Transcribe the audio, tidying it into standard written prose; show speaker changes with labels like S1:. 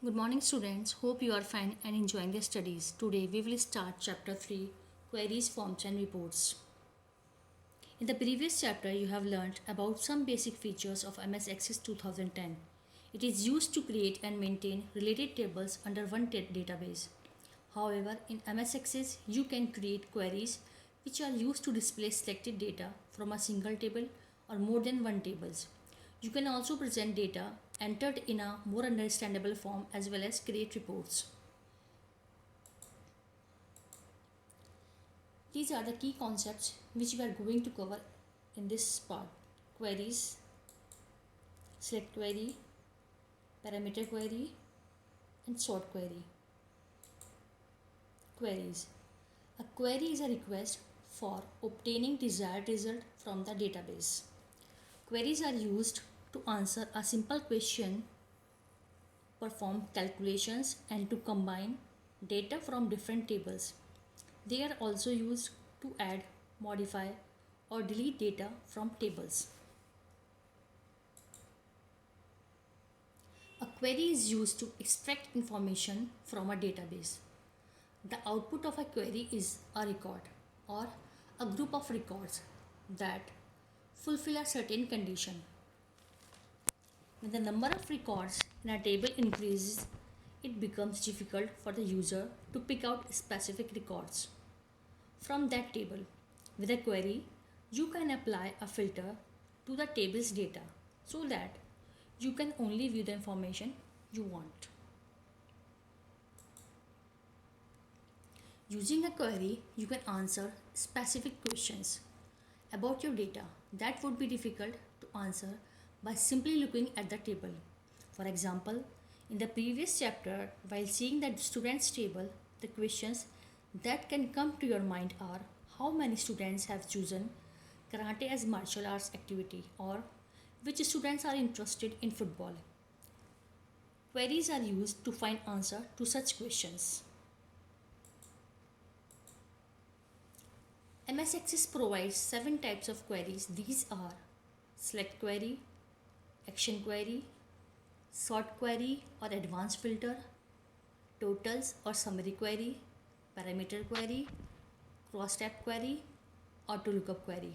S1: Good morning, students. Hope you are fine and enjoying the studies. Today we will start chapter 3, Queries, Forms and Reports. In the previous chapter, you have learned about some basic features of MS Access 2010. It is used to create and maintain related tables under one database. However, in MS Access, you can create queries which are used to display selected data from a single table or more than one tables. You can also present data entered in a more understandable form as well as create reports. These are the key concepts which we are going to cover in this part. Queries, select query, parameter query and sort query. Queries. A query is a request for obtaining desired result from the database. Queries are used to answer a simple question, perform calculations and to combine data from different tables. They are also used to add, modify or delete data from tables. A query is used to extract information from a database. The output of a query is a record or a group of records that fulfill a certain condition. When the number of records in a table increases, it becomes difficult for the user to pick out specific records from that table. With a query, you can apply a filter to the table's data so that you can only view the information you want. Using a query, you can answer specific questions about your data that would be difficult to answer by simply looking at the table. For example, in the previous chapter, while seeing the students table, the questions that can come to your mind are how many students have chosen karate as martial arts activity or which students are interested in football. Queries are used to find answer to such questions. MS Access provides 7 types of queries. These are select query, action query, sort query or advanced filter, totals or summary query, parameter query, cross tab query, auto lookup query.